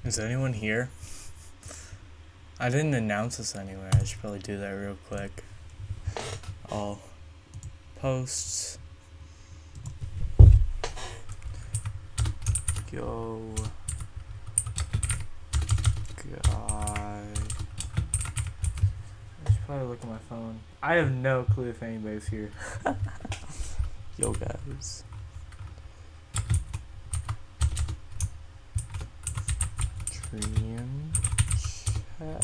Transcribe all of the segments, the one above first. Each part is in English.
Is anyone here? I didn't announce this anywhere. I should probably do that real quick. All posts. Go. Guy. I should probably look at my phone. I have no clue if anybody's here. Yo, guys. Dream check.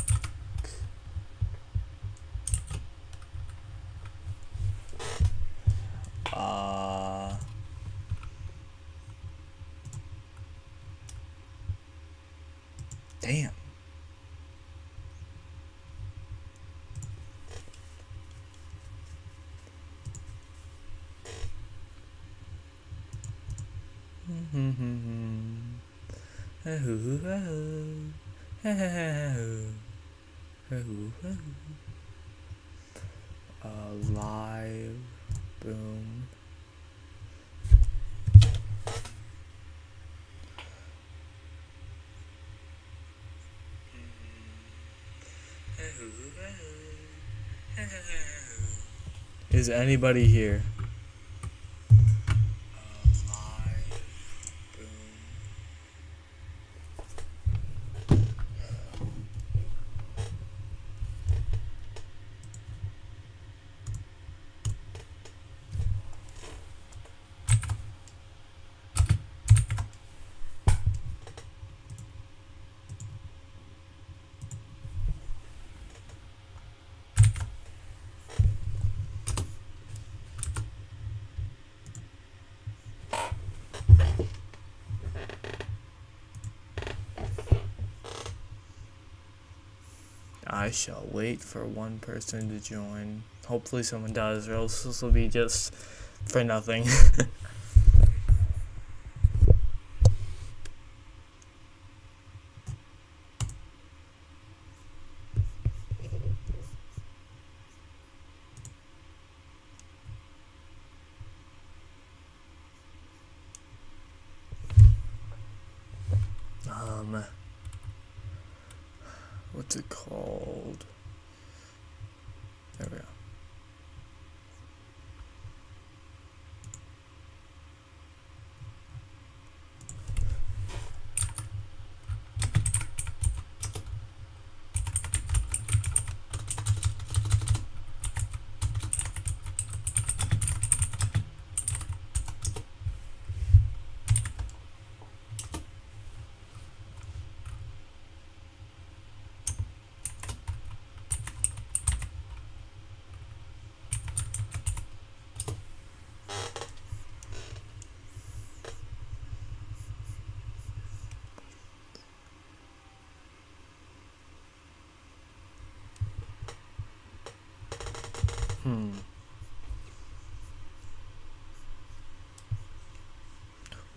Damn. Live boom. Is anybody here? Live boom. I shall wait for one person to join. Hopefully someone does, or else this will be just for nothing. What's it called? There we go.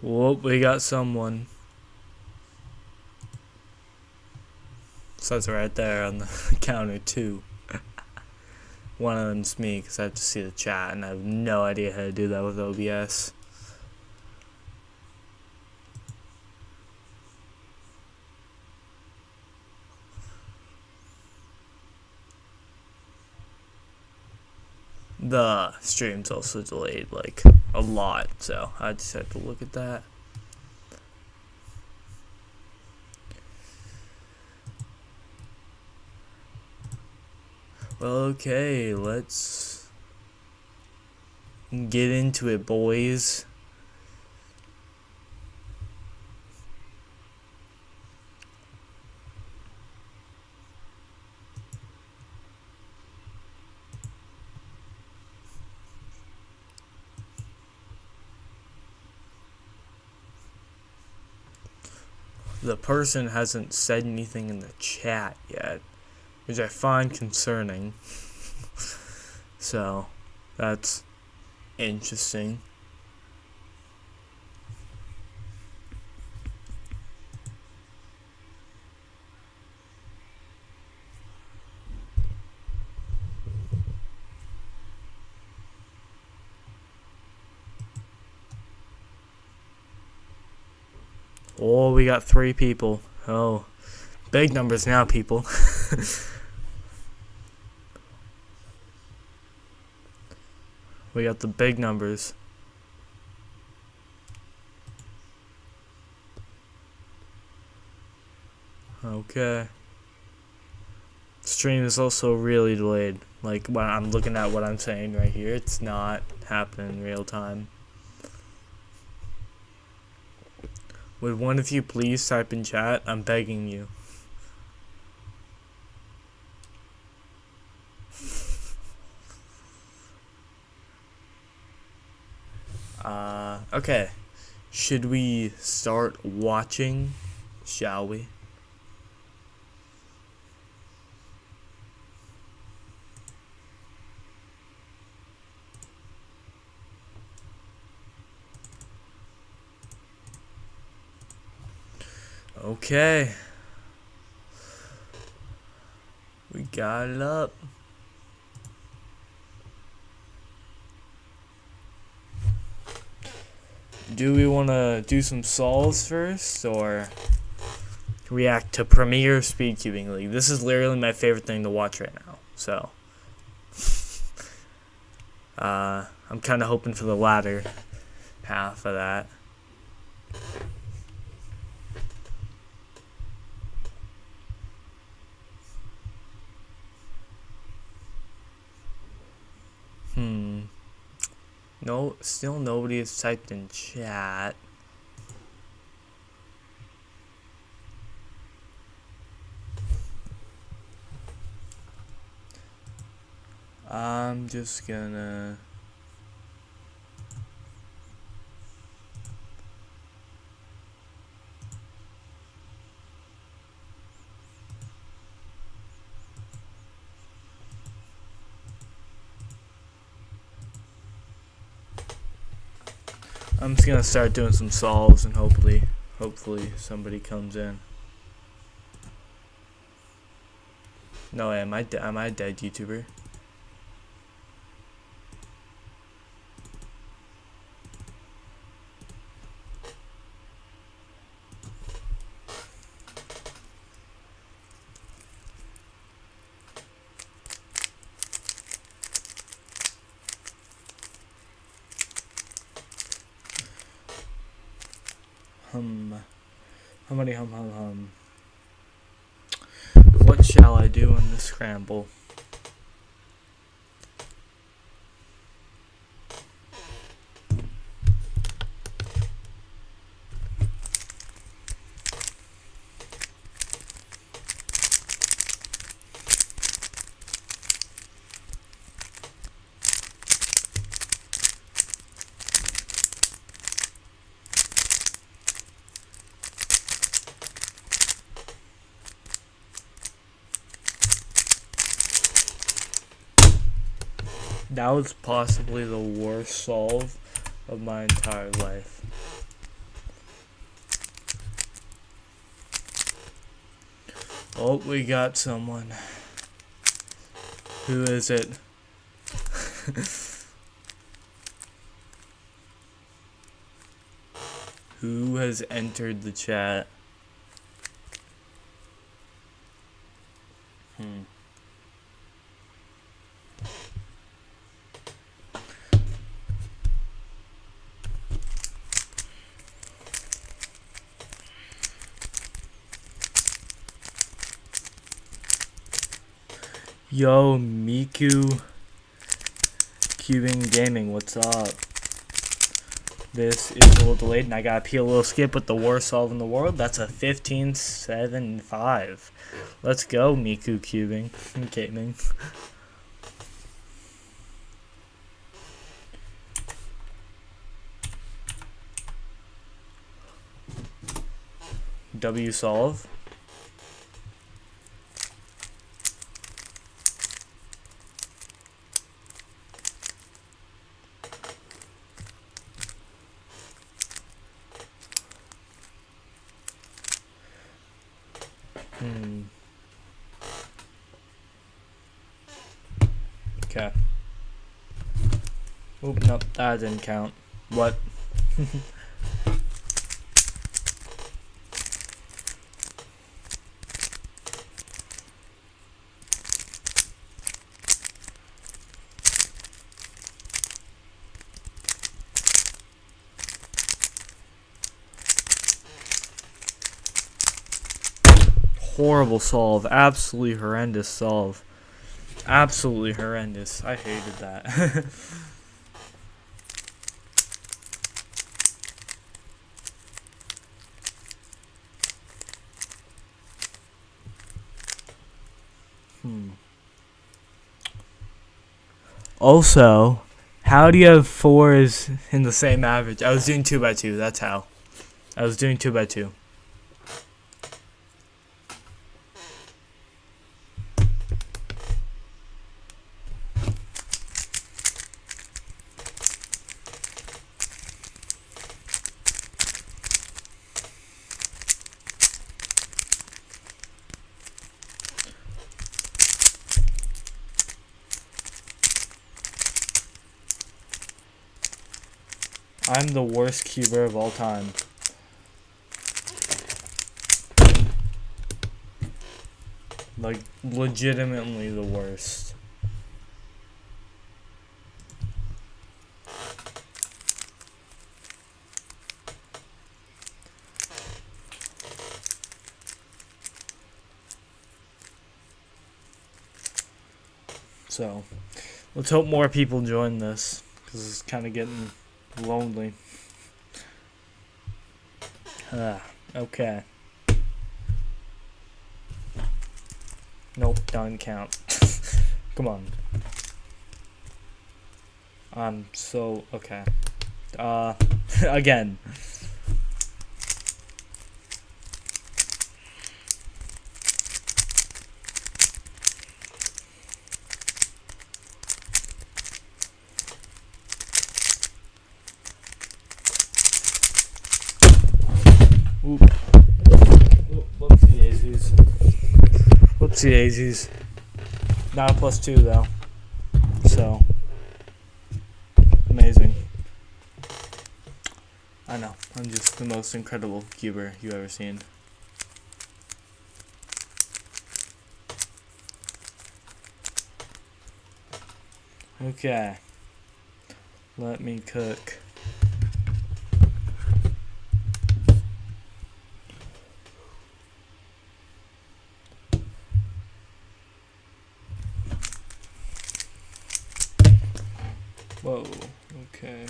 Whoop, we got someone. Says right there on the counter, too. One of them's me, because I have to see the chat, and I have no idea how to do that with OBS. The stream's also delayed, like, a lot, so I just had to look at that. Well, okay, let's get into it, boys. The person hasn't said anything in the chat yet, which I find concerning. So, that's interesting. Oh, we got 3 people. Oh, big numbers now, people. We got the big numbers. Okay. Stream is also really delayed. Like when I'm looking at what I'm saying right here, it's not happening in real time. Would one of you please type in chat? I'm begging you. Okay. Should we start watching? Shall we? Okay. We got it up. Do we want to do some solves first, or react to Premier Speedcubing League? This is literally my favorite thing to watch right now, so I'm kind of hoping for the latter half of that. No, still nobody has typed in chat. I'm just gonna start doing some solves, and hopefully somebody comes in. No, am I a dead YouTuber? Hum. What shall I do in the scramble? That was possibly the worst solve of my entire life. Oh, we got someone. Who is it? Who has entered the chat? Yo, Miku Cubing Gaming, what's up? This is a little delayed, and I gotta peel a little skip with the worst solve in the world. That's a 15-7-5. Let's go, Miku Cubing Gaming. W solve. Okay. Oop, nope, that didn't count. What? horrible solve. Absolutely horrendous solve. Absolutely horrendous. I hated that. Also, how do you have 4s in the same average? I was doing 2x2. That's how. I was doing 2x2. I'm the worst cuber of all time. Like, legitimately the worst. So, let's hope more people join this, because it's kind of getting lonely. Okay. Nope, doesn't count. Come on. I'm so okay. Again. Oop. Whoopsie daisies. Whoopsie daisies. Not a +2 though. So amazing. I know. I'm just the most incredible cuber you've ever seen. Okay. Let me cook. Whoa, okay.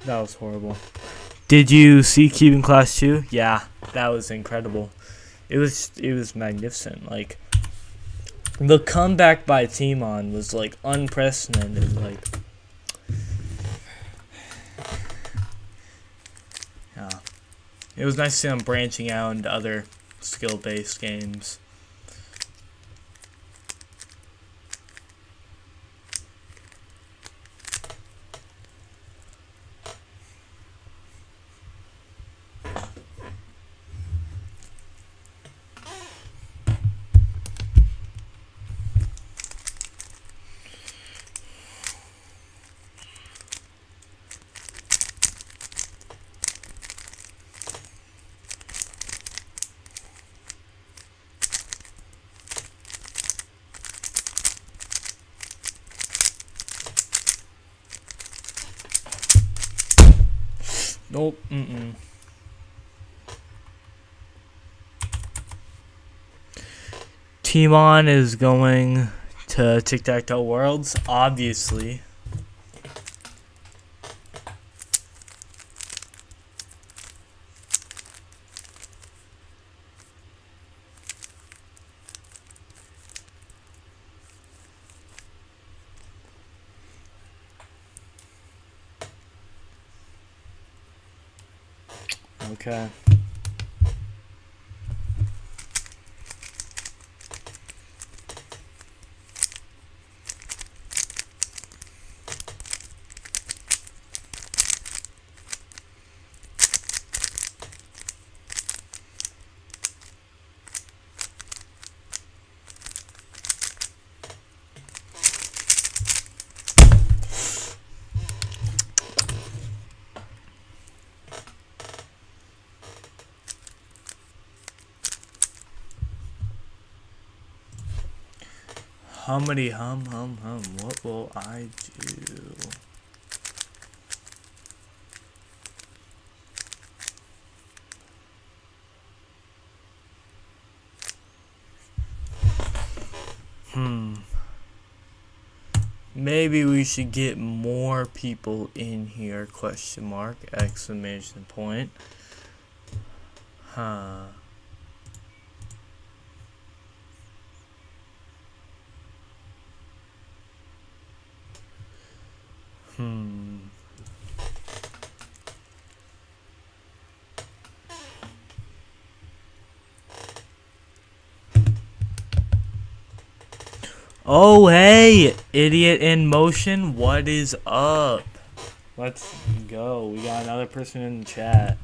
That was horrible. Did you see Cubing Class 2? Yeah, that was incredible. It was magnificent. Like, the comeback by Timon was like unprecedented. Like, yeah, it was nice to see them branching out into other skill-based games. Nope. Timon is going to Tic-Tac-Toe Worlds, obviously. Okay. Hummity hum hum hum. What will I do? Maybe we should get more people in here, question mark, exclamation point. Huh. Oh, hey, idiot in motion, what is up? Let's go. We got another person in the chat.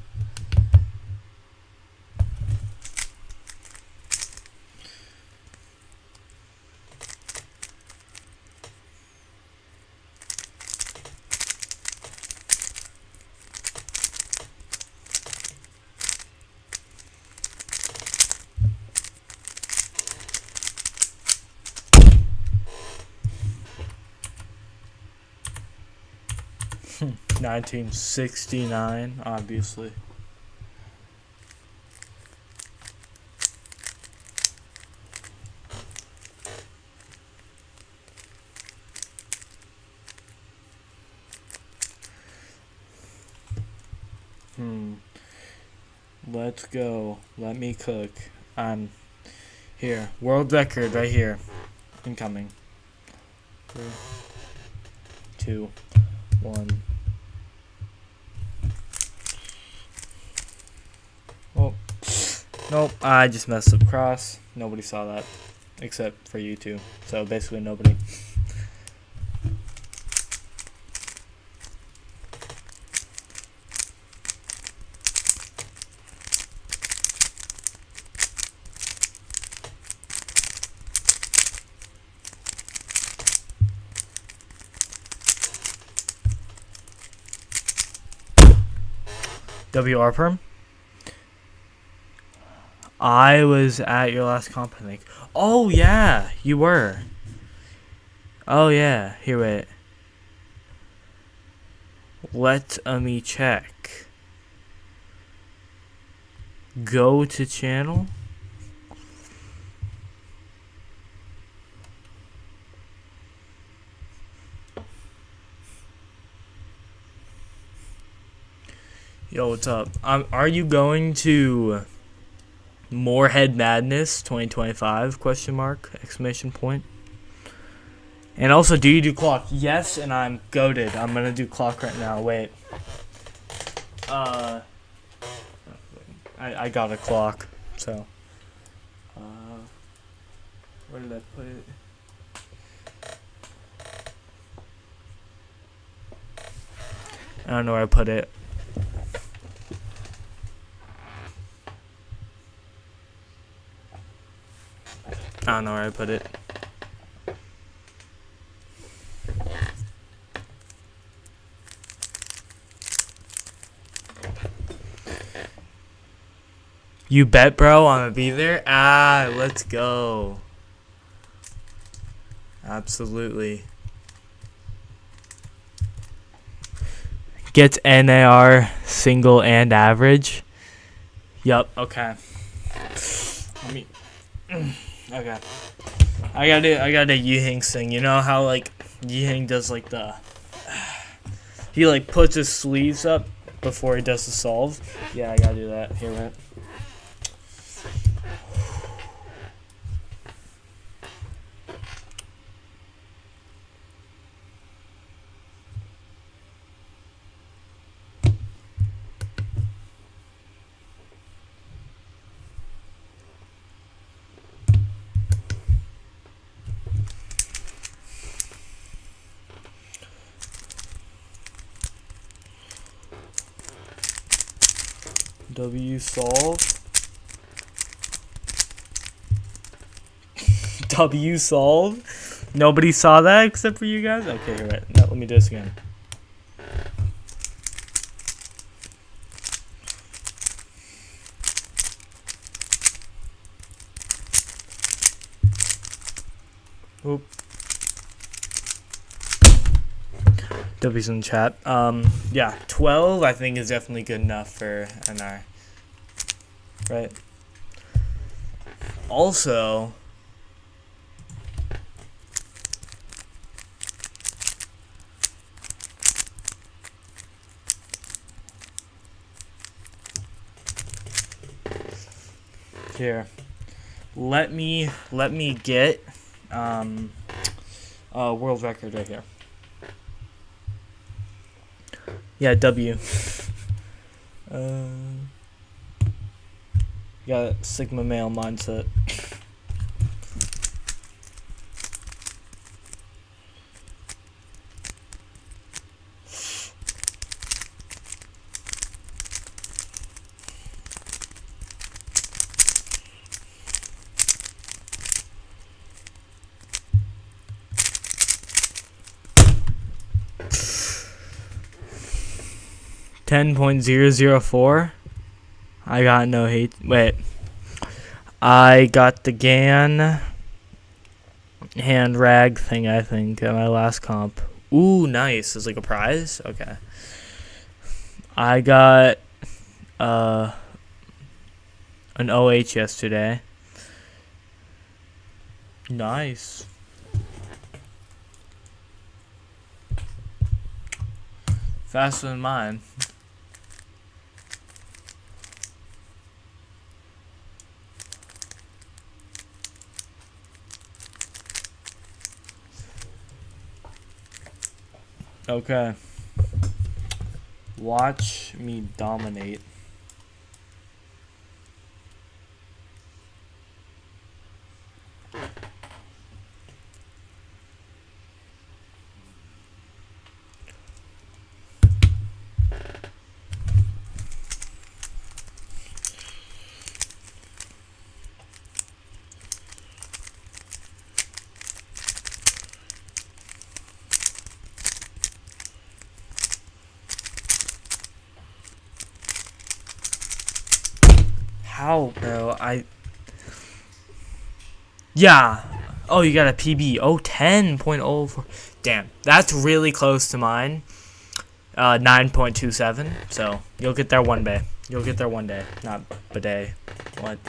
Hmm. 1969, obviously. Let's go. Let me cook. I'm here. World record right here. Incoming. 3, 2, 1. Oh. Nope. I just messed up cross. Nobody saw that. Except for you two. So basically nobody. WR perm. I was at your last comp, I think. Oh yeah, you were. Oh yeah, here wait. Let me check. Go to channel. Yo, what's up? Are you going to Moorhead Madness 2025? Question mark, exclamation point. And also, do you do clock? Yes, and I'm goated. I'm gonna do clock right now. Wait. I got a clock. So. Where did I put it? I don't know where I put it. I don't know where I put it. You bet, bro, I'm gonna be there. Ah, let's go. Absolutely. Gets NAR single and average. Yup, okay. Let me. Okay. I gotta Yu-Hing thing. You know how like Yu-Hing does like the he like puts his sleeves up before he does the solve? Yeah, I gotta do that. Here, right? W solve. W solve. Nobody saw that except for you guys? Okay, here, right. Now, let me do this again. Oop. W's in chat. Yeah, 12 I think is definitely good enough for NR. Right. Also, here, let me get a world record right here. Yeah, W. Got a Sigma male mindset. .004. I got no hate. Wait. I got the GAN hand rag thing, I think, at my last comp. Ooh, nice. It's like a prize? Okay. I got an OH yesterday. Nice. Faster than mine. Okay. Watch me dominate. How, bro? Yeah. Oh, you got a PB. Oh, 10.04. Damn. That's really close to mine. 9.27. So, you'll get there one day. You'll get there one day. Not bidet. What?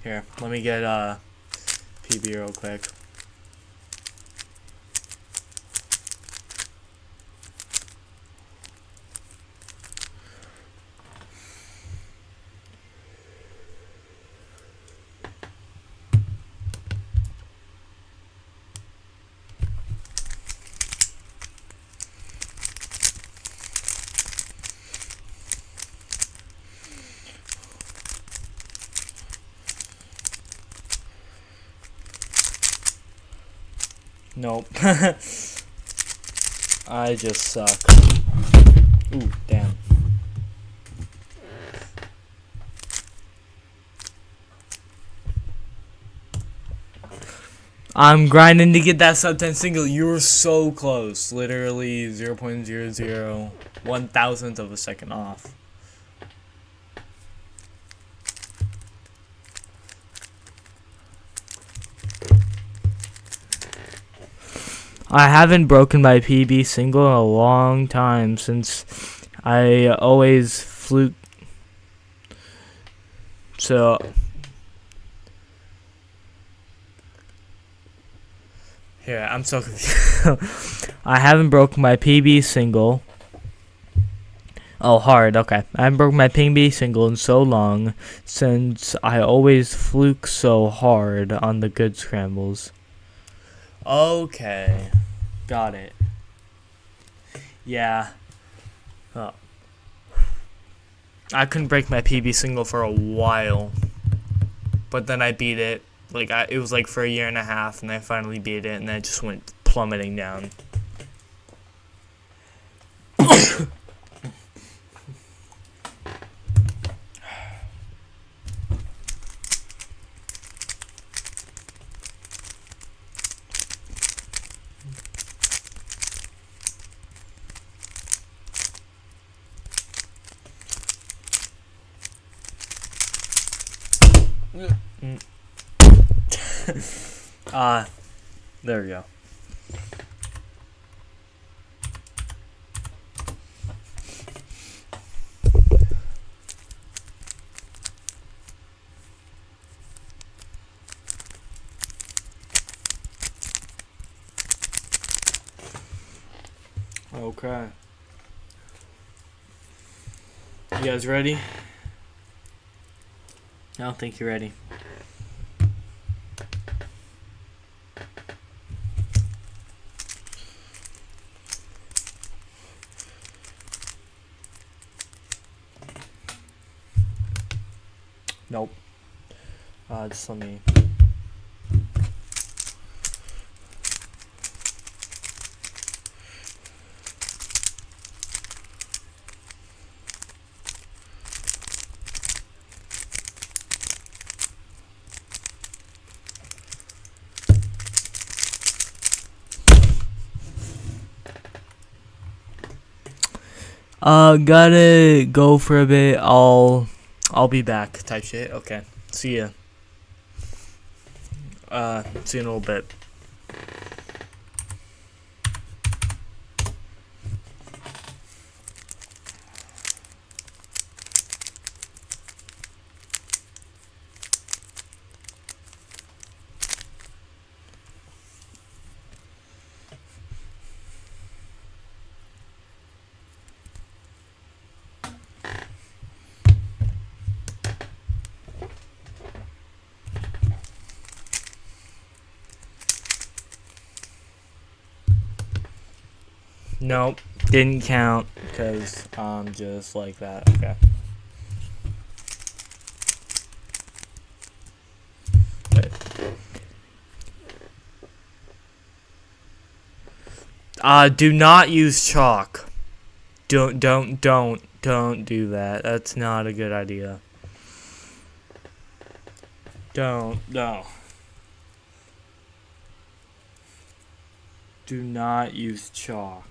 Here, let me get PB real quick. Nope. I just suck. Ooh, damn. I'm grinding to get that sub 10 single. You were so close. Literally 0.00 thousandth of a second off. I haven't broken my PB single in a long time since I always fluke. So here, I'm so confused. I haven't broken my PB single. Oh, hard. Okay. I haven't broken my PB single in so long since I always fluke so hard on the good scrambles. Okay. Got it. Yeah. Oh. I couldn't break my PB single for a while. But then I beat it. Like, it was like for a year and a half, and I finally beat it, and then it just went plummeting down. There we go. Okay. You guys ready? I don't think you're ready. Nope. Just let me. Gotta go for a bit. I'll be back. Type shit. Okay. See ya. See you in a little bit. Nope, didn't count because I'm just like that. Okay. Do not use chalk. Don't do that. That's not a good idea. No. Do not use chalk.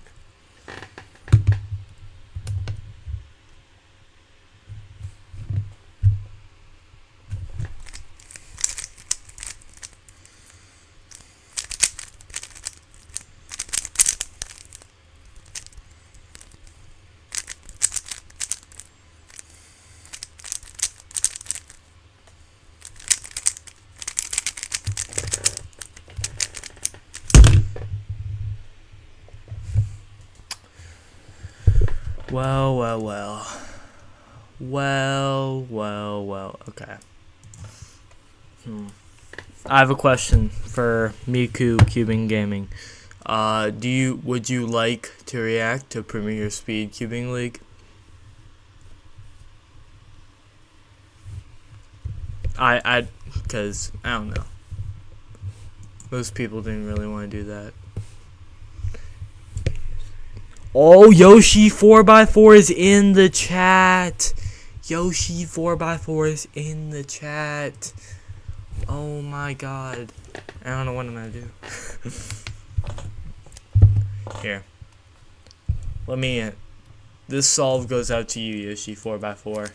Well. Okay. I have a question for Miku Cubing Gaming. Would you like to react to Premier Speedcubing League? Because I don't know. Most people didn't really want to do that. Oh, Yoshi 4x4 is in the chat. Yoshi 4x4 is in the chat. Oh my god. I don't know what I'm gonna do. Here. Let me in. This solve goes out to you, Yoshi 4x4.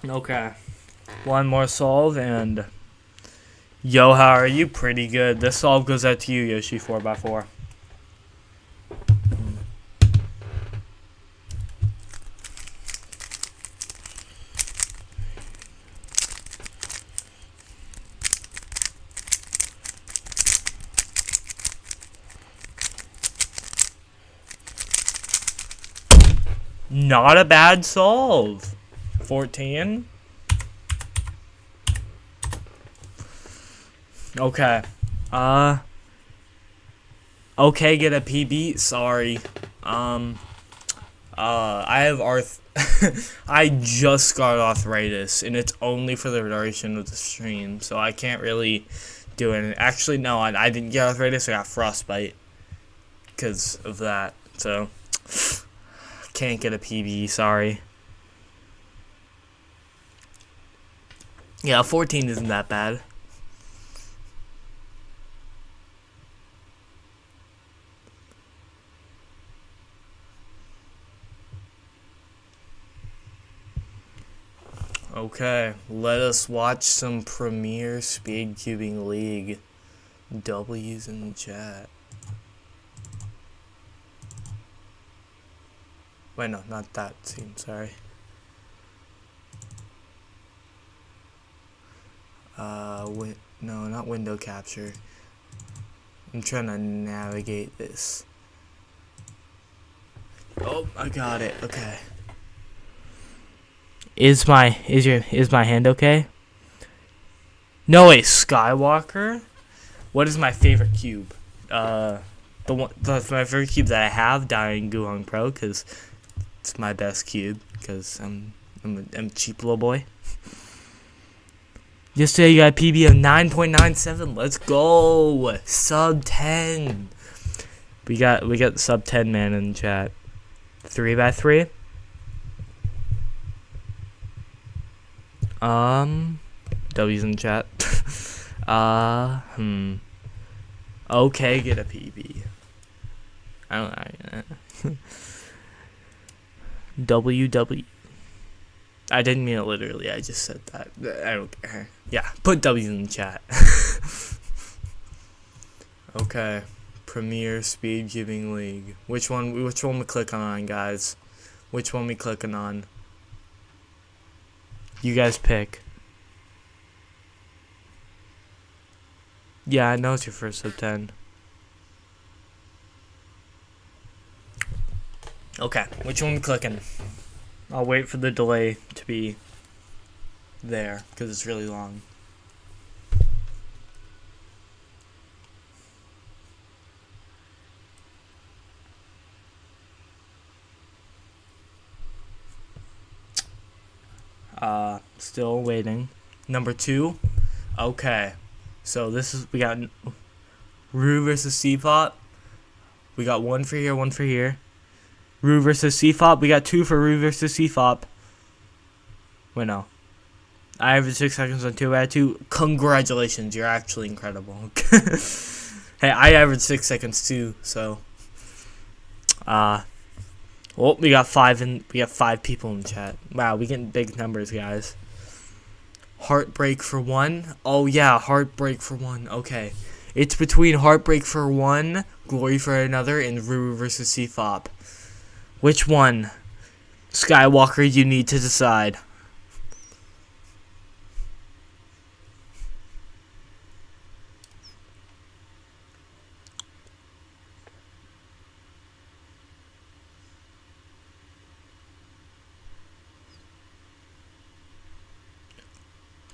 Okay. One more solve and yo, how are you? Pretty good. This solve goes out to you, Yoshi 4x4. Not a bad solve. 14. Okay. Okay, get a PB. Sorry. I have I just got arthritis, and it's only for the duration of the stream, so I can't really do it. Actually, no, I didn't get arthritis. I got frostbite because of that. So can't get a PB. Sorry. Yeah, 14 isn't that bad. Okay, let us watch some Premier Speedcubing League. W's in the chat. Wait, no, not that scene, sorry. No, not window capture. I'm trying to navigate this. Oh, I got it. Okay. Is my hand okay? No way, Skywalker. What is my favorite cube? My favorite cube that I have, Dying Guhong Pro, because it's my best cube. Because I'm a cheap little boy. Yesterday you got a PB of 9.97. Let's go. Sub 10. We got sub 10 man in the chat. 3x3. W's in the chat. Okay, get a PB. I don't WW. I didn't mean it literally, I just said that. I don't care. Yeah, put W's in the chat. Okay. Premier Speedcubing League. Which one we clicking on, guys? Which one we clicking on? You guys pick. Yeah, I know it's your first sub 10. Okay, which one we clicking? I'll wait for the delay to be there, because it's really long. Still waiting. Number 2. Okay. So we got Rue versus CFOP. We got 1 for here, 1 for here. Rue versus CFOP. We got 2 for Rue versus CFOP. Wait, no. I averaged 6 seconds on 2 out of 2. Congratulations, you're actually incredible. Hey, I averaged 6 seconds too, so. Well, we got 5 people in the chat. Wow, we getting big numbers, guys. Heartbreak for 1. Oh yeah, Heartbreak for 1. Okay. It's between Heartbreak for 1, Glory for another, and Ruru versus CFOP. Which one? Skywalker, you need to decide.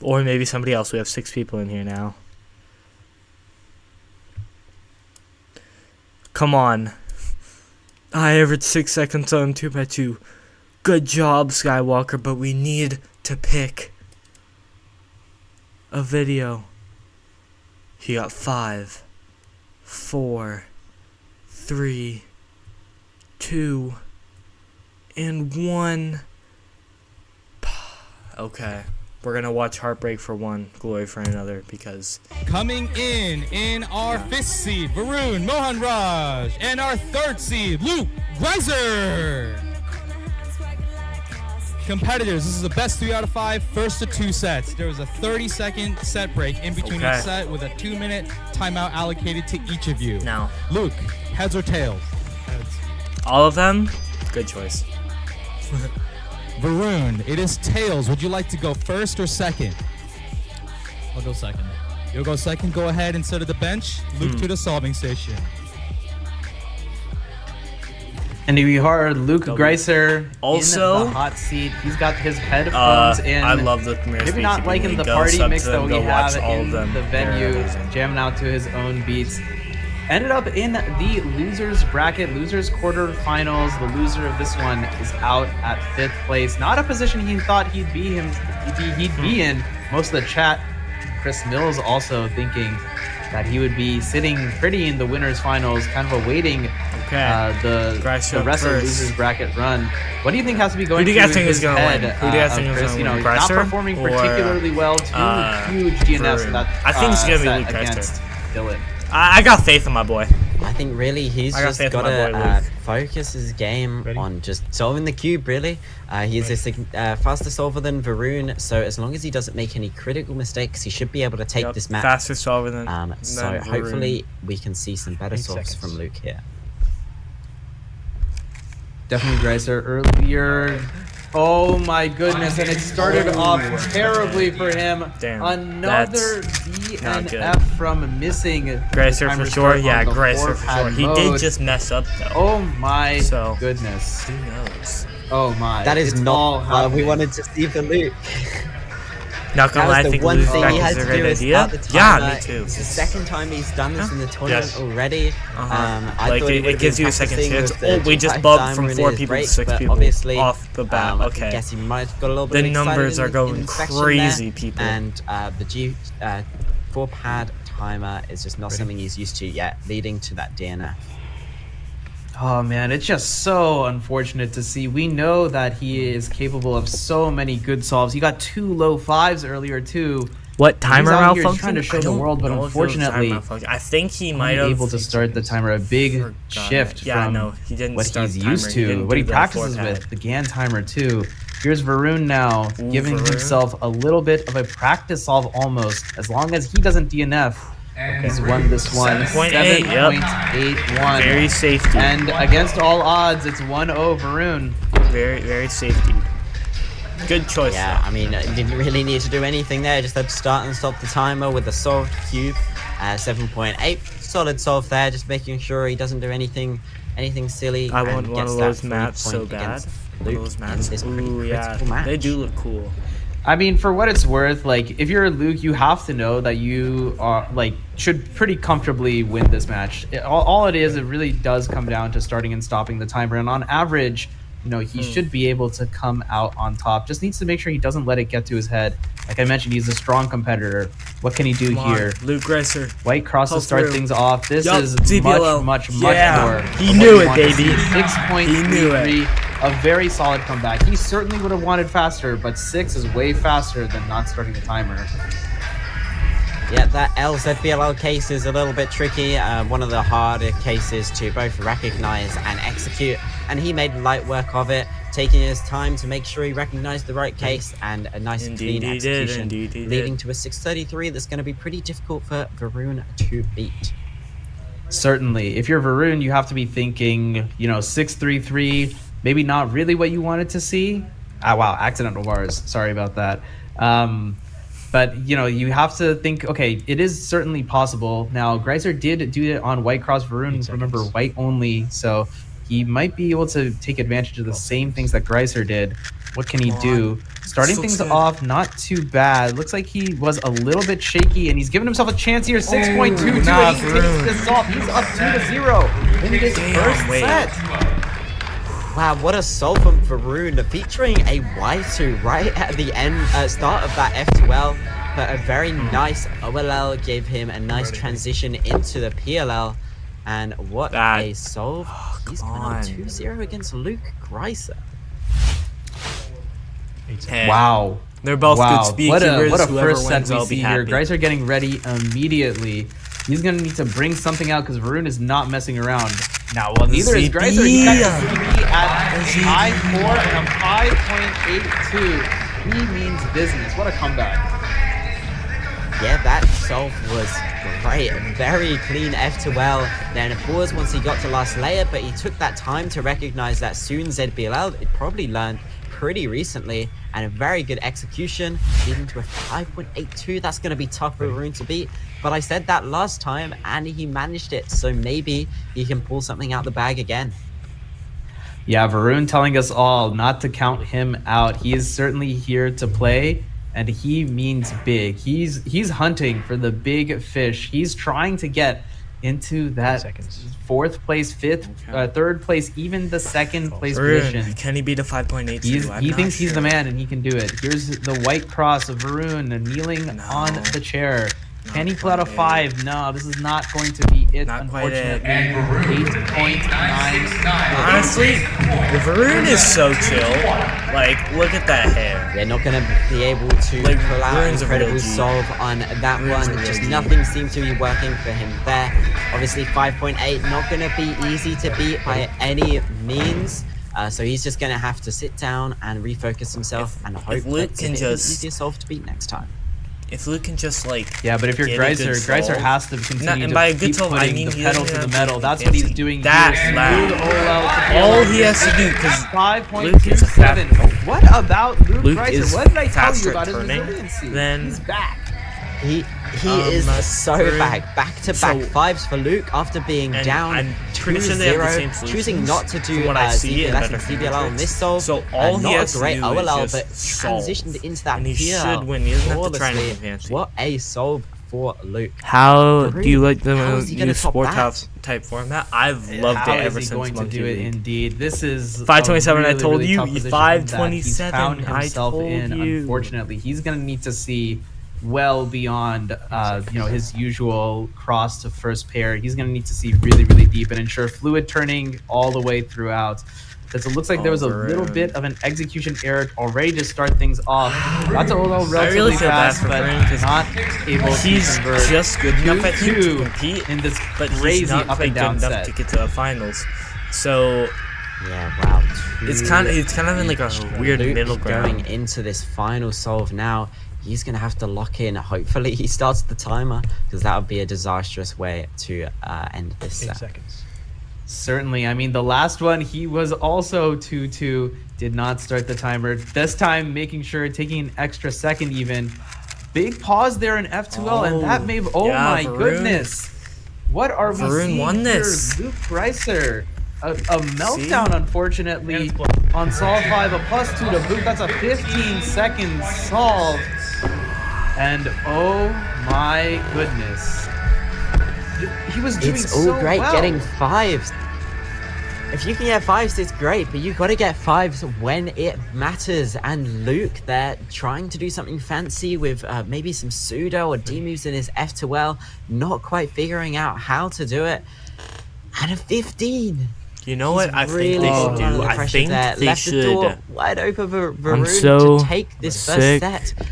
Or maybe somebody else. We have 6 people in here now. Come on. I averaged 6 seconds on 2x2. Good job, Skywalker, but we need to pick a video. He got 5, 4, 3, 2, and 1. Okay. We're going to watch Heartbreak for 1, Glory for another, because... Coming in our 5th seed, Varun Mohan Raj, and our 3rd seed, Luke Greiser. Competitors, this is the best 3 out of 5, first to 2 sets. There was a 30-second set break in between each set with a 2-minute timeout allocated to each of you. Now, Luke, heads or tails? Heads. All of them? Good choice. Varun, it is tails. Would you like to go first or second? I'll go second. You'll go second. Go ahead and sit at the bench. Luke to the solving station. And we heard Luke Greiser also in the hot seat. He's got his headphones in. I love the Premier Maybe not liking the party mix that we have in the venue, jamming out to his own beats. Ended up in the losers bracket, losers quarterfinals. The loser of this one is out at 5th place. Not a position he thought he'd be in. Most of the chat, Chris Mills also thinking that he would be sitting pretty in the winners finals, kind of awaiting the rest of losers bracket run. What do you think has to be going through his head? Who do you think is going to win? Not performing particularly well. 2 huge DNFs in that I think it's going to be Luke against Dylan. I got faith in my boy. I think really he's just got to focus his game on just solving the cube, really. He's a faster solver than Varun, so as long as he doesn't make any critical mistakes, he should be able to take this match. Faster solver than so hopefully we can see some better solves from Luke here. Definitely Greiser earlier. Oh my goodness, and it started off terribly for him. Damn, another DNF from missing. Greiser for sure. Yeah, Greiser for sure. He did just mess up though. Oh my goodness. Who knows? Oh my. That is not how we wanted to see for Luke. Not gonna lie, I think one thing he had to do is start the timer. Yeah, me too. It's the second time he's done this in the tournament already. Like it gives you a second chance. Oh, we just bumped from 4 people to 6 people obviously, off the bat. Okay. I guess he might have got a little bit the numbers are going crazy, people. And the G4 pad timer is just not something he's used to yet, leading to that DNF. Oh man, it's just so unfortunate to see. We know that he is capable of so many good solves. He got 2 low 5s earlier too. What timer malfunction? He's trying to show the world, but unfortunately, I think he might have able to start the timer. A big shift from he didn't what start he's the used timer. to, what he practices with. The GAN timer too. Here's Varun now, giving himself a little bit of a practice solve almost. As long as he doesn't DNF. He's won this one. 7.81. Very safety. And against all odds, it's 1-0 Varun. Very, very safety. Good choice. Yeah, I mean, didn't really need to do anything there. Just had to start and stop the timer with a solved cube. 7.8. Solid solve there, just making sure he doesn't do anything silly. I want one of those maps so bad. One of those maps. Ooh, yeah. They do look cool. I mean, for what it's worth, like, if you're Luke, you have to know that you are, like, should pretty comfortably win this match. All it is, it really does come down to starting and stopping the timer. And on average, you know, he should be able to come out on top. Just needs to make sure he doesn't let it get to his head. Like I mentioned, he's a strong competitor. What can he do here? Luke Greiser. White cross to start things off. This is much more. He knew it, baby. 6.33. A very solid comeback. He certainly would have wanted faster, but 6 is way faster than not starting the timer. Yeah, that LZBLL case is a little bit tricky. One of the harder cases to both recognize and execute. And he made light work of it, taking his time to make sure he recognized the right case and a nice clean execution, leading to a 633 that's going to be pretty difficult for Varun to beat. Certainly. If you're Varun, you have to be thinking, you know, 633, maybe not really what you wanted to see. Wow, accidental bars. Sorry about that. But, you know, you have to think, okay, it is certainly possible. Now, Greiser did do it on White Cross Varun, remember, white only, so he might be able to take advantage of the same things that Greiser did. What can he do? Starting things off, not too bad. Looks like he was a little bit shaky, and he's giving himself a chance here. 6.22, and he takes this off. He's up 2-0 in this first set. Wow, what a solve from Varun, featuring a Y2 right at the end, start of that F2L, but a very nice OLL gave him a nice transition into the PLL, and what a solve. He's been on 2-0 against Luke Greiser. Hey, wow. They're both good speedcubers. What a first set we see here. Greiser getting ready immediately. He's going to need to bring something out because Varun is not messing around. Now, well, neither is Greiser. He got the CB at 5.4 and a 5.82. He means business. What a comeback. Yeah, that solve was great. Very clean F2L. Then a pause once he got to last layer, but he took that time to recognize that soon ZBLL, it probably learned pretty recently, and a very good execution, leading to a 5.82. That's going to be tough for Varun to beat, but I said that last time, and he managed it, so maybe he can pull something out the bag again. Yeah, Varun telling us all not to count him out. He is certainly here to play, and he means big. He's hunting for the big fish. He's trying to get into that 4th place, 5th, 3rd place, even the 2nd place position. Can he beat a 5.82? He thinks he's the man and he can do it. Here's the white cross of Varun kneeling on the chair. Can he pull out a 5? No, this is not going to be it, unfortunately. 8.99. Honestly, Varun is so chill. Like, look at that hair. They're not going to be able to pull out an incredible solve on that one. Just nothing seems to be working for him there. Obviously, 5.8 not going to be easy to beat by any means. So he's just going to have to sit down and refocus himself and hope Luke that can it's just an easier solve to beat next time. If Luke can just like but if you're Greiser has to continue and by a to good keep solve, putting I mean the pedal to the metal. That's what he's doing that here. all he has to do, because 5.27. What about Luke Greiser? What did I tell you about his resiliency? He's back. He is so back to back 5s for Luke after being down 2-0, choosing not to do CBLS on this solve. So all he has not a great to do OLL, is but just solve. transitioned into that And he PL should win. He doesn't have to try flawlessly. anything fancy. What a solve for Luke. How do you like the new sport type format? I've loved it ever since going to do it. Indeed, this is 527. Really, I told really you. tough position 527. that he's found himself I told in. you. Unfortunately, he's going to need to see well beyond his usual cross to first pair. He's going to need to see really deep and ensure fluid turning all the way throughout, because it looks like there was a little bit of an execution error already to start things off. Got to OLL relatively fast, but not able to convert. He's just good enough at to compete in this but crazy he's not up and down enough set to get to the finals. So yeah, wow. It's kind of in like a weird Luke middle ground. Going into this final solve now, he's going to have to lock in. Hopefully he starts the timer, because that would be a disastrous way to end this set. 8 seconds. Certainly. I mean, the last one, he was also 2-2, did not start the timer. This time, making sure, taking an extra second even. Big pause there in F2L, and that may... Oh yeah, my Varun. Goodness. What are we seeing won here? this. Luke Greiser. A meltdown, unfortunately, on solve 5. A +2 to boot. That's a 15-second solve. And oh my goodness. He was doing It's all so great well. getting 5s. If you can get 5s, it's great, but you got to get 5s when it matters. And Luke, they're trying to do something fancy with maybe some pseudo or D moves in his F2L, not quite figuring out how to do it. And a 15. You know what I think they should do? I think they left should. The door wide open for Varun so to take this sick. first set.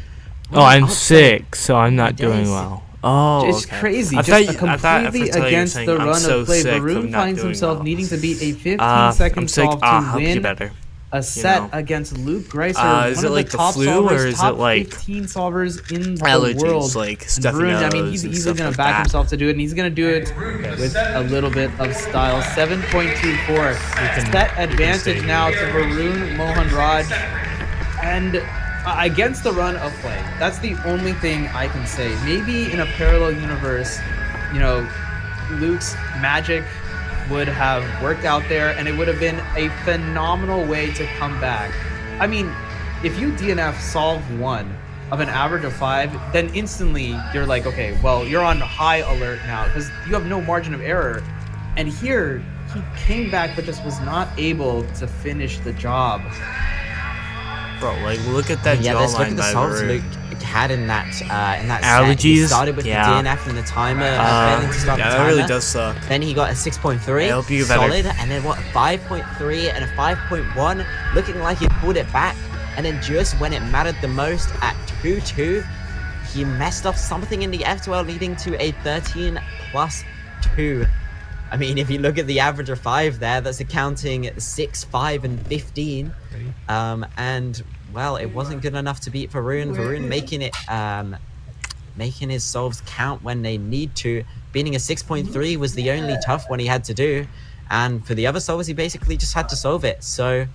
Oh, I'm sick, so I'm not doing well. Oh, it's okay. crazy. I Just thought completely you were against saying, the I'm run so of play. sick, Varun I'm not finds doing himself well. needing to beat a 15-second solve to help you win better. a set against Luke Greiser, is one it of like the the top flu, solvers, or is top it like 15 solvers in allergies, the world. like And stuffy Varun, I mean, nose he's and easily stuff going like to back that. himself to do it, and he's going to do it with a little bit of style. 7.24. Set advantage now to Varun Mohanraj. And against the run of play, that's the only thing I can say. Maybe in a parallel universe, Luke's magic would have worked out there, and it would have been a phenomenal way to come back. I mean, if you DNF solve 1 of an average of 5, then instantly you're like, okay, well, you're on high alert now because you have no margin of error. And here, he came back but just was not able to finish the job. Bro, like, look at that Yeah, let's look at jawline the by solves Varun. Luke had in that Allergies? set. He started with Yeah. the DNF and the timer, failing to start the yeah, timer. that really does suck. Then he got a 6.3, I hope you get better. solid, and then 5.3 and a 5.1, looking like he pulled it back. And then just when it mattered the most at 2-2, he messed up something in the F2L, leading to a 13+2. I mean, if you look at the average of 5 there, that's accounting 6, 5, and 15. And well, it wasn't good enough to beat Varun. Varun making his solves count when they need to. Beating a 6.3 was the only tough one he had to do, and for the other solves, he basically just had to solve it. So,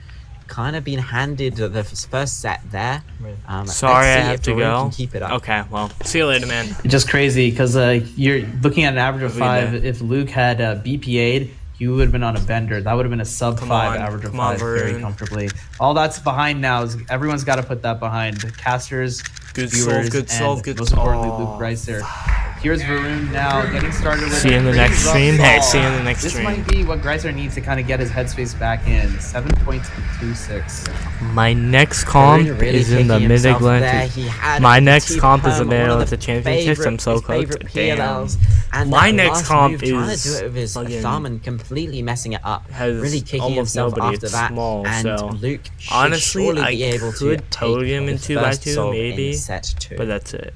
kind of been handed the first set there. Sorry, I let's see have if to Varun go. can keep it up. Okay, well, see you later, man. It's just crazy because you're looking at an average of Look at 5. that. If Luke had BPA'd, you would have been on a bender. That would have been a sub 5 average of 5 very Varun. comfortably. All that's behind now is everyone's got to put that behind. Casters, Good viewers, solve, good and solve, good most importantly, solve. Luke Greiser. Here's Varun now getting started with See you in the next stream. Hey, see you in the next stream. This might be what Greiser needs to kind of get his headspace back in. 7.26. My next comp is in the Mid-Atlantic. My next comp is the Mid-Atlantic Championships. I'm so cooked. Damn. My next comp is trying to do it with his thumb and completely messing it up. Really kicking himself after that. Small, and so Luke should honestly, surely I be able to could podium in 2x2 maybe, set 2. but that's it.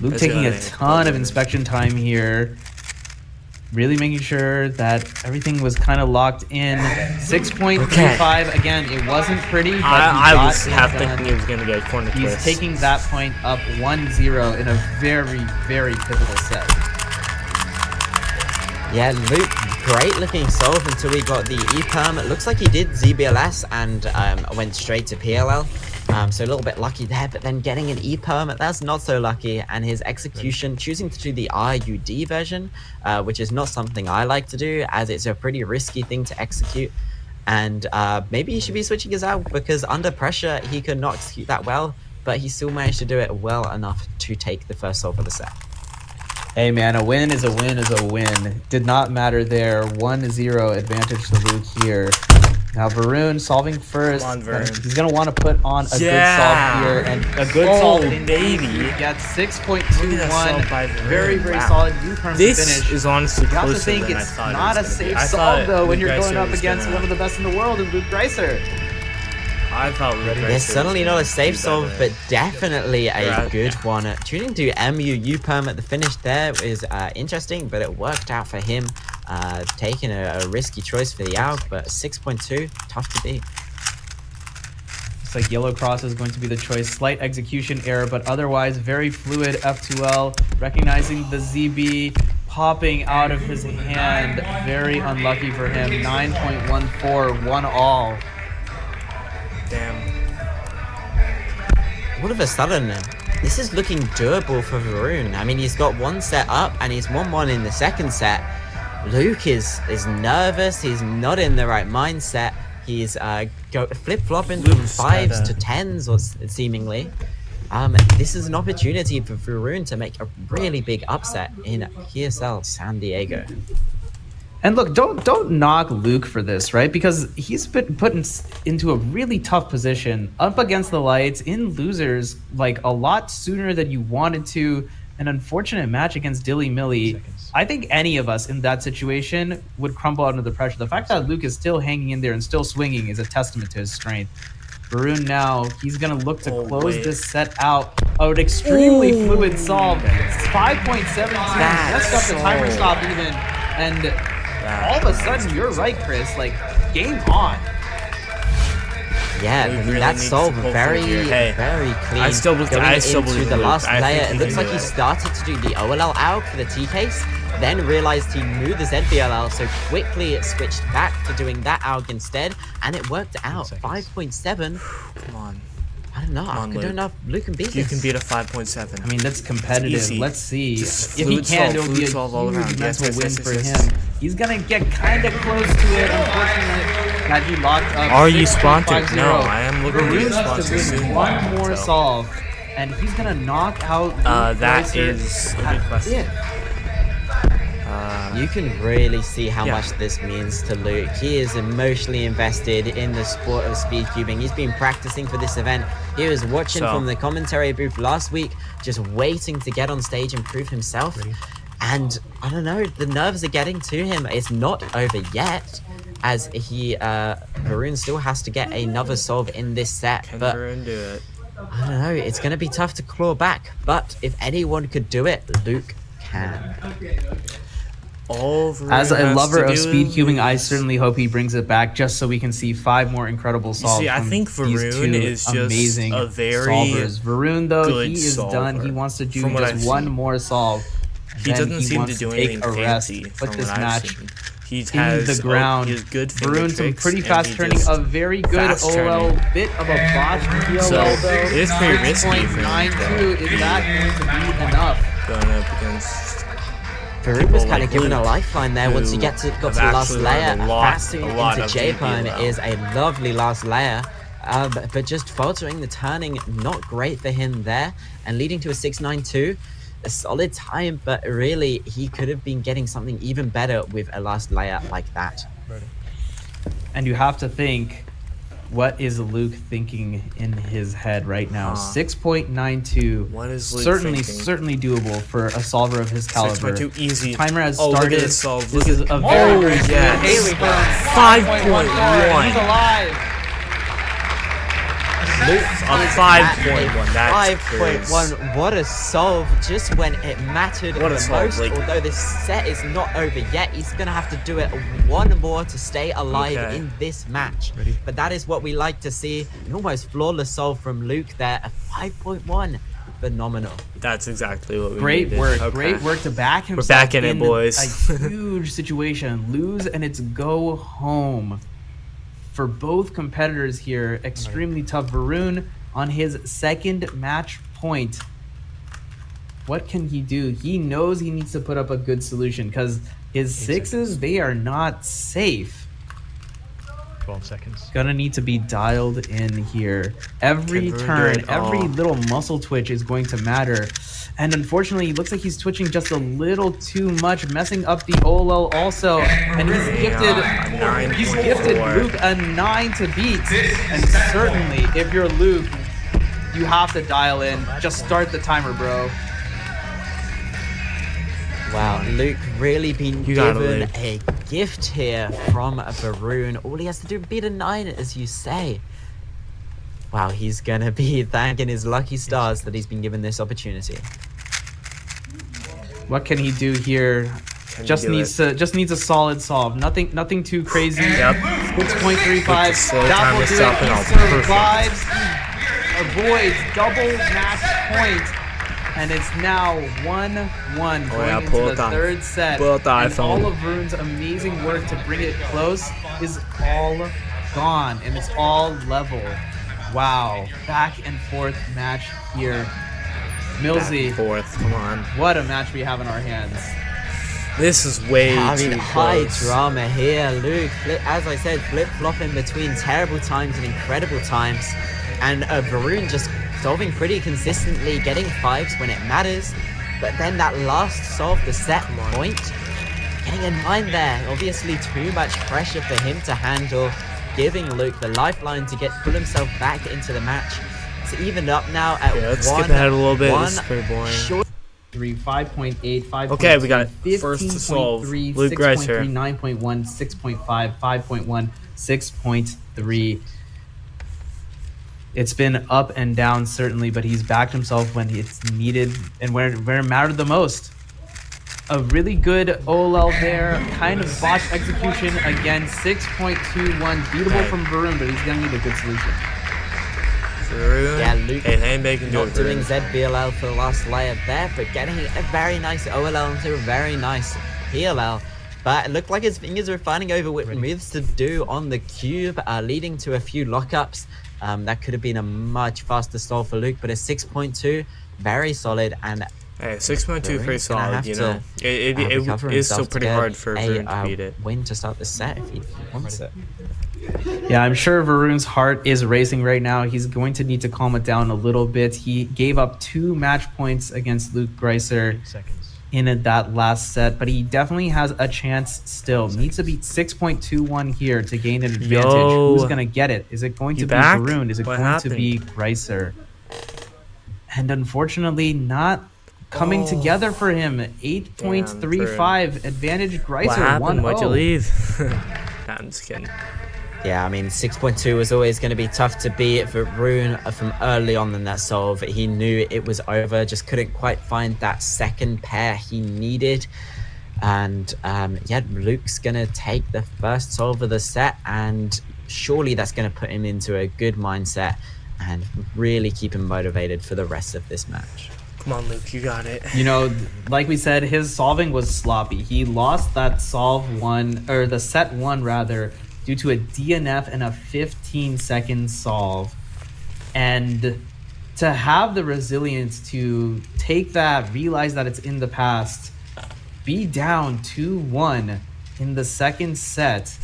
Luke taking a ton of inspection time here. Really making sure that everything was kind of locked in. 6.35 again. It wasn't pretty, but I was half thinking he was gonna get a corner twist. He's taking that point up 1-0 in a very, very pivotal set. Yeah, Luke, great looking solve until he got the E-Perm. It looks like he did ZBLS and went straight to PLL. So a little bit lucky there, but then getting an E-Perm, that's not so lucky. And his execution, choosing to do the RUD version, which is not something I like to do, as it's a pretty risky thing to execute. And maybe he should be switching his out, because under pressure, he could not execute that well, but he still managed to do it well enough to take the first solve of the set. Hey man, a win is a win is a win. Did not matter there. 1-0 advantage to Luke here. Now Varun solving first. Come on, Varun. He's gonna want to put on a good solve here, and a good solve baby. He got 6.21. Very, very solid. U-turn This finish. is honestly You have to closer think than I it's thought not it a was gonna be. safe I solve thought though when Luke you're going Greiser up was against gonna- one of the best in the world in Luke Greiser. I thought Luke Greiser It's certainly was not gonna a safe do solve, better. but definitely a good one. Tuning to MU U-Perm at the finish there is interesting, but it worked out for him. Taking a risky choice for the AUG, but 6.2, tough to beat. Looks like yellow cross is going to be the choice. Slight execution error, but otherwise very fluid F2L. Recognizing the ZB popping out of his hand. Very unlucky for him. 9.14, 1-all. Damn. All of a sudden, this is looking doable for Varun. I mean, he's got one set up and he's 1-1 in the second set. Luke is nervous. He's not in the right mindset. He's flip-flopping from 5s to 10s, or seemingly. This is an opportunity for Varun to make a really big upset in PSL San Diego. And look, don't knock Luke for this, right? Because he's been put into a really tough position up against the lights in losers, like a lot sooner than you wanted to. An unfortunate match against Dilly Millie. I think any of us in that situation would crumble under the pressure. The fact that Luke is still hanging in there and still swinging is a testament to his strength. Varun now, he's going to look to close this set out. Oh, an extremely fluid solve. 5.17. Messed up the timer stop even. And all of a sudden, you're right, Chris. Like, game on. Yeah, Really that solve very clean. I still believe into the Luke. last I layer. think It he looks can like do he it. started to do the OLL out for the T case, then realized he knew the ZBLL, so quickly it switched back to doing that AUG instead, and it worked out. 5.7. Come on. I don't know. I on, don't know if Luke can beat You this. can beat a 5.7. I mean, that's competitive. Easy. Let's see. Just If he fluid can, solve, it'll be a fluid solve all huge around. mental Yes, win yes, for yes, him. yes. He's going to get kind of close to it, unfortunately. Had he locked up Are you 6.50. sponsored? No, I am looking to Varun get needs to sponsored win soon. one more So. solve, and he's going to knock out Luke That Greiser. is a That's good question. it. You can really see how Yeah. much this means to Luke. He is emotionally invested in the sport of speedcubing. He's been practicing for this event. He was watching from the commentary booth last week, just waiting to get on stage and prove himself. And I don't know, the nerves are getting to him. It's not over yet, as Varun still has to get another solve in this set. Can But Varun do it? I don't know, it's going to be tough to claw back. But if anyone could do it, Luke can. As a lover of speedcubing, I certainly hope he brings it back just so we can see 5 more incredible solves. See, I from think these Varun two is just amazing a very solvers. Varun, though, good he is solver, done. He wants to do from what just I've one seen. more solve. He Then doesn't seem to wants do take anything a rest, fancy put from this what I've match seen. He in has the ground. he has good finger Varun, some tricks, pretty and fast he turning, just a very good fast OL, turning. bit of a botch DLL, So, though. it is pretty risky for him, 6.92, is that going to be enough? going up against Varun was people kind like of given a Luke, lifeline there once he who got to the have last actually layer. learned a lot Passing of into J-Prime GPL. is a lovely last layer, but just faltering the turning, not great for him there, and leading to a 6.92. a solid time, but really he could have been getting something even better with a last layup like that. And you have to think, what is Luke thinking in his head right now? 6.92. What is Luke certainly thinking? Certainly doable for a solver of his caliber. 6.2 easy. Timer has Look started. at this solve. This Look is at a very aggressive yes. Haley burn. 5.1. He's alive. Luke A 5.1. That's 5.1. What a solve just when it mattered What a the solve, most. like- Although this set is not over yet, he's going to have to do it one more to stay alive Okay. in this match. Ready? But that is what we like to see. An almost flawless solve from Luke there. A 5.1. Phenomenal. That's exactly what we Great needed. work. Okay. Great work to back himself. back in it, boys. A huge situation. Lose and it's go home. For both competitors here, extremely tough. Varun on his second match point. What can he do? He knows he needs to put up a good solution because his sixes, they are not safe. 12 seconds. Gonna need to be dialed in here. Every Can Varun turn, do it? every Oh. little muscle twitch is going to matter. And unfortunately, it looks like he's twitching just a little too much, messing up the OLL also. And he's gifted, Yeah, he's 9.4. gifted Luke a 9 to beat. And certainly, if you're Luke, you have to dial in. Just start the timer, bro. Wow, Luke really been You gotta given live. a gift here from Varun. All he has to do is beat a 9, as you say. Wow, he's gonna be thanking his lucky stars that he's been given this opportunity. What can he do here? Can Just he do needs needs a solid solve. Nothing too crazy. Yep. 6.35. Slow That time will to do stop it. it He all. Perfect. survives. Avoids double match point. And it's now 1-1 going yeah, into pull the it down. third set. Pull it down, And iPhone. all of Varun's amazing work to bring it close is all gone. And it's all level. Wow. Back and forth match here. Back Millsy, and forth. Come on. what a match we have in our hands. This is way I too mean, high close. drama here. Luke, as I said, flip-flopping between terrible times and incredible times. And Varun just solving pretty consistently, getting 5s when it matters. But then that last solve, the set point, getting a 9 there. Obviously too much pressure for him to handle, giving Luke the lifeline to pull himself back into the match. It's evened up now at Yeah, let's 1. skip ahead a little bit. One This is pretty boring. short 5.8, 5.2, Okay, we got first to solve. 15.3, Luke Grice 6.3, here. 9.1, 6.5, 5.1, 6.3. It's been up and down, certainly, but he's backed himself when it's needed and where it mattered the most. A really good OLL there, kind of botched execution. Again, 6.21, beatable from Varun, but he's going to need a good solution. Varun. Yeah, Luke Hey, Handbake can do not it. doing Varun. ZBLL for the last layer there, but getting a very nice OLL into a very nice PLL. But it looked like his fingers were finding over what moves to do on the cube, leading to a few lockups. That could have been a much faster solve for Luke, but a 6.2, very solid, and Hey, 6.2 Varun's pretty gonna solid, have you to, know. It recover is still himself to pretty get hard for Varun to beat it. win to start the set if he wants it. Yeah, I'm sure Varun's heart is racing right now. He's going to need to calm it down a little bit. He gave up 2 match points against Luke Greiser 8 seconds. in that last set, but he definitely has a chance still. Needs to beat 6.21 here to gain an advantage. Yo. Who's going to get it? Is it going to You be back? Varun? Is it What going happened? to be Greiser? And unfortunately, not coming together for him. 8.35 advantage Greiser. What happened? 1-0. Why'd you leave? Nah, I'm just kidding. Yeah, I mean, 6.2 was always going to be tough to beat for Varun from early on in that solve. He knew it was over, just couldn't quite find that second pair he needed. And yeah, Luke's going to take the first solve of the set, and surely that's going to put him into a good mindset and really keep him motivated for the rest of this match. Come on, Luke, you got it. You know, like we said, his solving was sloppy. He lost that solve one, or the set one rather, due to a DNF and a 15-second solve. And to have the resilience to take that, realize that it's in the past, be down 2-1 in the second set,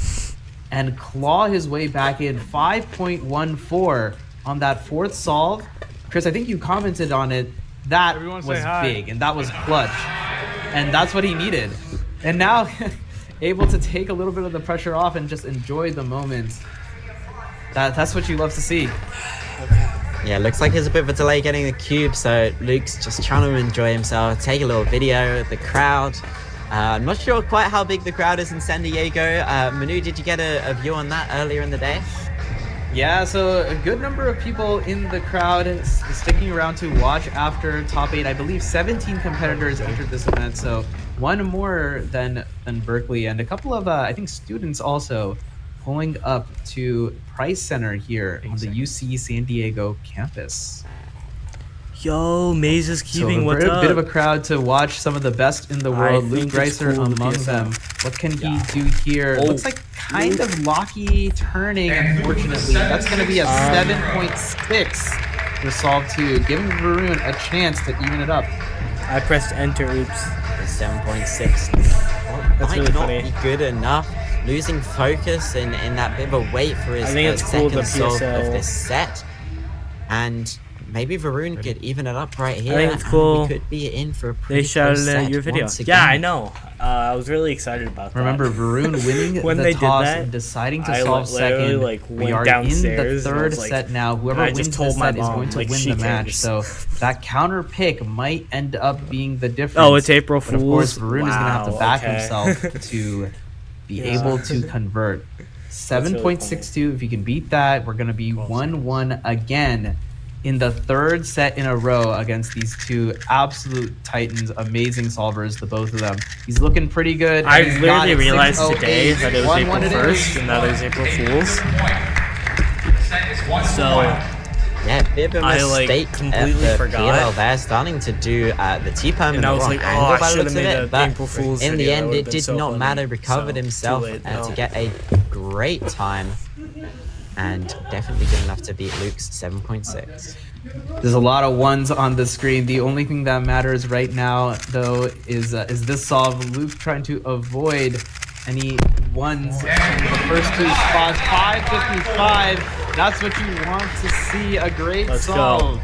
and claw his way back in 5.14 on that fourth solve. Chris, I think you commented on it. That was big, and that was clutch. And that's what he needed. And now, able to take a little bit of the pressure off and just enjoy the moment. That's what you love to see. Yeah, looks like there's a bit of a delay getting the cube, so Luke's just trying to enjoy himself, take a little video of the crowd. I'm not sure quite how big the crowd is in San Diego. Manu, did you get a view on that earlier in the day? Yeah, so a good number of people in the crowd sticking around to watch after top 8. I believe 17 competitors entered this event, so one more than Berkeley, and a couple of, I think, students also pulling up to Price Center here on the UC San Diego campus. Yo, Maze is keeping what's up? A bit of a crowd to watch some of the best in the world. Luke Greiser among them. What can he do here? Looks like kind of locky turning, unfortunately. That's going to be a 7.6 for Solve 2, giving Varun a chance to even it up. I pressed enter, oops. 7.6 might really not funny. be good enough. Losing focus in that bit of a wait for his second solve of this set. And maybe Varun could even it up right here. I think it's cool. We could be in for a pretty They shouted close at set your video. once again. Yeah, I know. I was really excited about that. Remember, Varun winning when the they toss did that, and deciding to I solve second. like We went are in the downstairs and I third was like, set now. Whoever I wins just this told my set is mom, going to like, win she the match. cares. So that counter pick might end up being the difference. Oh, it's April But of course, Fool's? Varun is going to have to Wow, back okay. himself to be able to convert. 7.62. If you can beat that, we're going to be 1-1 again in the third set in a row against these two absolute titans, amazing solvers, the both of them. He's looking pretty good. I He's got literally it, realized 6:08. today that it was 1-1 April it is. 1st and that it was April Fool's. So, Yeah, bit of a I, like, mistake completely at the forgot. PLL there, starting to do the T-perm in and the I was wrong like, oh, angle I by the should have looks of made it, an but April Fool's in the video. end That it would've been did so not funny. matter, recovered So, himself too late to now. get a great time, and definitely good enough to beat Luke's 7.6. There's a lot of ones on the screen. The only thing that matters right now, though, is this solve. Luke trying to avoid any ones in the first two spots. 5.55. That's what you want to see. A great Let's solve. go.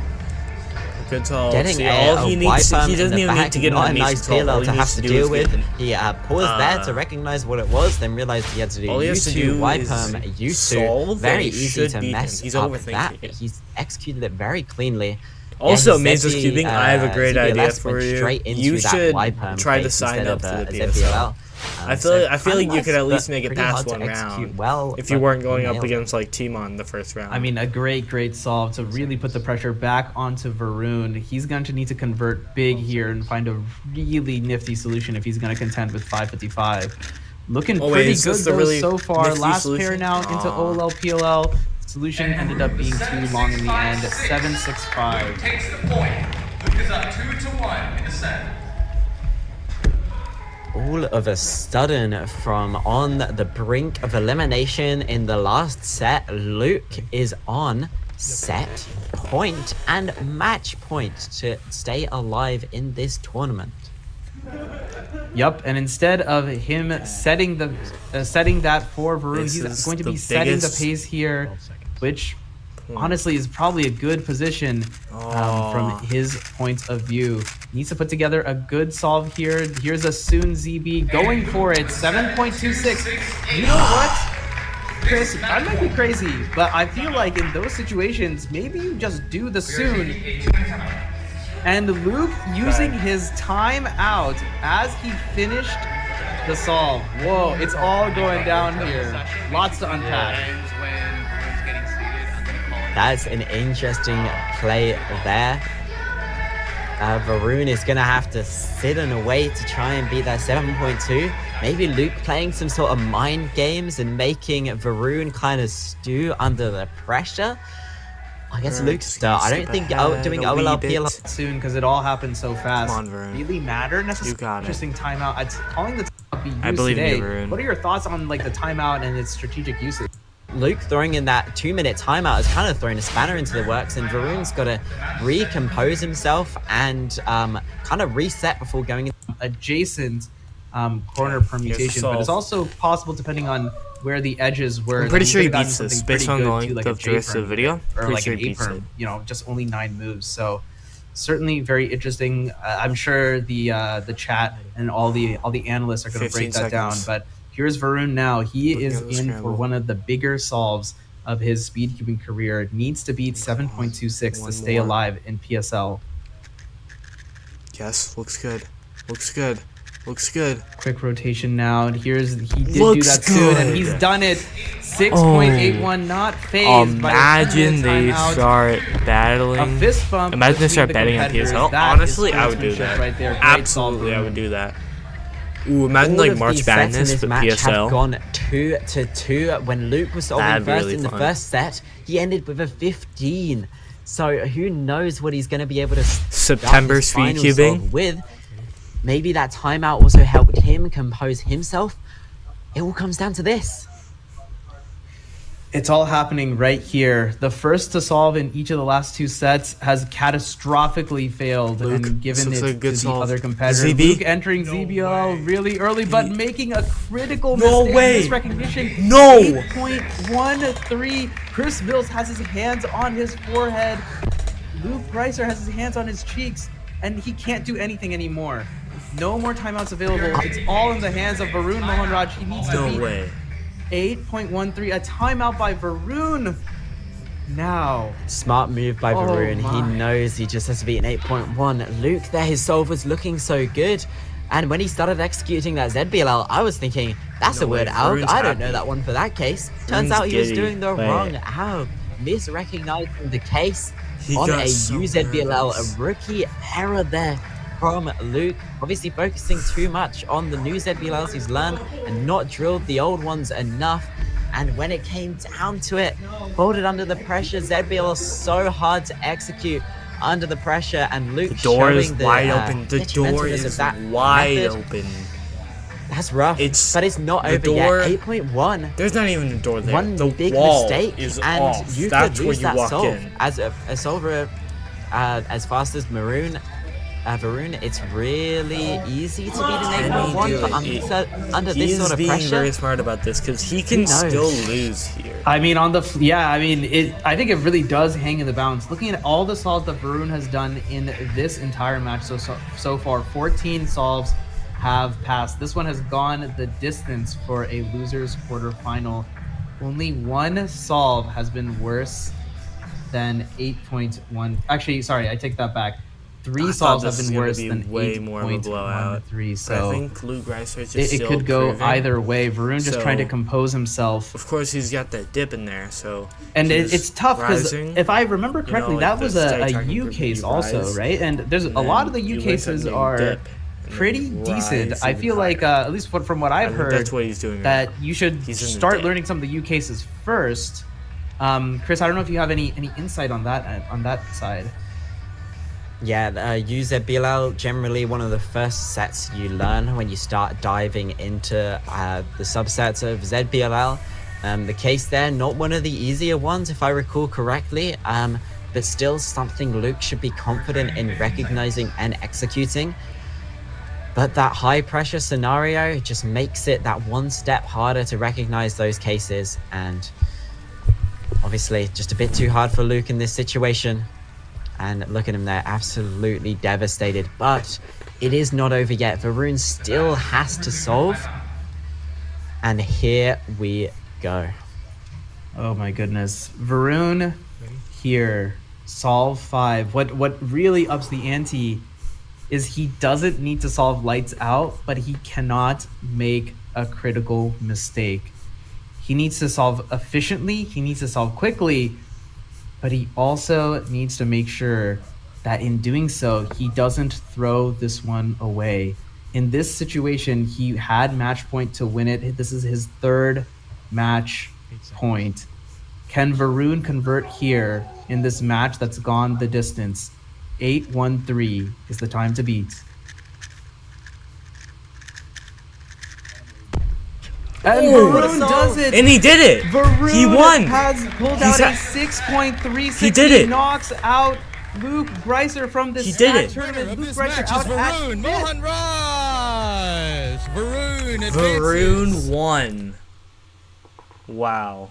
Good solve. Getting See, a all he needs, wipe he in doesn't the even back, need to get not on a nice solve. All PLL he to have needs to do deal is with. get- He paused there to recognize what it was, then realized he had to do All he has to do wipe is U2. solve, Very and he easy should to beat him. mess He's up overthinking that, it. but he's executed it very cleanly. Also, Yeah, Maze is Zebby, cubing. I have a great ZBLS idea went for you. straight into You that should wipe try to phase sign instead up of for the a PSL. I feel so like kinda you could at nice, least but make it pretty past hard to one execute round well, if you but weren't going up nailed it. against like Timon the first round. I mean, a great solve to really put the pressure back onto Varun. He's going to need to convert big here and find a really nifty solution if he's going to contend with 5.55. Looking pretty is good this the though really so far. nifty Last solution? pair now into OLL PLL. Solution ended up being too long in the end. 7.65. Takes the point. Luke is up 2-1 in the set. All of a sudden, from on the brink of elimination in the last set, Luke is on set point and match point to stay alive in this tournament. Yup, and instead of him setting that for Varun, This he's is going to the be setting the biggest- pace here, which honestly is probably a good position from his point of view. Needs to put together a good solve here. Here's a Soon ZB going for it. 7.26. You know what, Chris? I might be crazy, but I feel like in those situations, maybe you just do the Soon. And Luke using his time out as he finished the solve. Whoa, it's all going down here. Lots to unpack. That's an interesting play there. Varun is going to have to sit and wait to try and beat that 7.2. Maybe Luke playing some sort of mind games and making Varun kind of stew under the pressure. I guess Luke's start. I don't think doing OLL PLL Soon, because it all happened so fast. Come on, Varun. Really mattered. That's You got it. interesting timeout. Calling the timeout be used I believe in today. you, Varun. What are your thoughts on like the timeout and its strategic usage? Luke throwing in that 2-minute timeout has kind of thrown a spanner into the works, and Varun's got to recompose himself and kind of reset before going in. Adjacent corner permutation, but it's also possible depending on where the edges were. I'm pretty You sure he could've gotten beats this something based pretty on the good, too, length like a of the rest of the J-perm video. or Pretty like sure an he beats A-perm, it. you know, just only 9 moves. So certainly very interesting. I'm sure the chat and all the analysts are going to break that down. But here's Varun now. He is in for one of the bigger solves of his speedcubing career. Needs to beat 7.26 to stay alive in PSL. Yes, looks good. Looks good. Looks good. Quick rotation now. And he did do that soon, and he's done it. 6.81, not phased. Imagine they start battling. A fist bump. Imagine they start betting on PSL. Honestly, I would do that. Right there. Absolutely, I would do that. Ooh, imagine like March Madness, but PSL. Have gone 2-2. When Luke was solving first in the first set, he ended with a 15. So who knows what he's going to be able to September Speedcubing with. Maybe that timeout also helped him compose himself. It all comes down to this. It's all happening right here. The first to solve in each of the last 2 sets has catastrophically failed and given it to the other competitor. ZB? Luke entering ZBL really early, but making a critical misrecognition. No! 8.13. Chris Mills has his hands on his forehead. Luke Reiser has his hands on his cheeks, and he can't do anything anymore. No more timeouts available. It's all in the hands of Varun Mohanraj. He needs to beat 8.13, a timeout by Varun. Now. Smart move by Varun. He knows he just has to beat an 8.1. Luke there, his solve was looking so good. And when he started executing that ZBLL, I was thinking, that's a weird alg. I don't know that one for that case. Turns out he was doing the wrong alg. Misrecognizing the case on a UZBLL, a rookie error there from Luke. Obviously focusing too much on the new ZBLLs he's learned and not drilled the old ones enough. And when it came down to it, folded under the pressure. ZBL is so hard to execute under the pressure, and Luke the door is the, wide open. The door is wide open. That's rough, but it's not over yet. 8.1. There's not even a door there. One the big wall mistake, is and off. you That's could lose where you that walk solve. in. As a solver, as fast as Varun, it's really easy to beat an 8.1, but under this sort of pressure. He's being very smart about this because he can still lose here. I mean, I think it really does hang in the balance. Looking at all the solves that Varun has done in this entire match so far, 14 solves have passed. This one has gone the distance for a loser's quarterfinal. Only one solve has been worse than 8.1. Actually, sorry, I take that back. 3 solves have been worse than 8.13. So I think Luke Reiser it could go either way. Varun just trying to compose himself. Of course, he's got that dip in there. And it's tough because if I remember correctly, that was a U case also, right? And there's a lot of the U cases are pretty decent. I feel like, at least from what I've heard, that's what he's doing. That you should start learning some of the U cases first. Chris, I don't know if you have any insight on that side. Yeah, UZBLL, generally one of the first sets you learn when you start diving into the subsets of ZBLL. The case there, not one of the easier ones if I recall correctly, but still something Luke should be confident in recognizing and executing. But that high pressure scenario just makes it that one step harder to recognize those cases, and obviously just a bit too hard for Luke in this situation. And look at him there, absolutely devastated. But it is not over yet. Varun still has to solve. And here we go. Oh my goodness. Varun here, solve 5. What really ups the ante is he doesn't need to solve lights out, but he cannot make a critical mistake. He needs to solve efficiently, he needs to solve quickly, but he also needs to make sure that in doing so, he doesn't throw this one away. In this situation, he had match point to win it. This is his 3rd match point. Can Varun convert here in this match that's gone the distance? 8-1-3 is the time to beat. And Varun does it! And he did it! Varun he won! Has pulled out a 6.36. He did it! He knocks out Luke Reiser from this tournament. Luke Reiser out Varun Mohanraj! Varun advances. Varun won. Wow.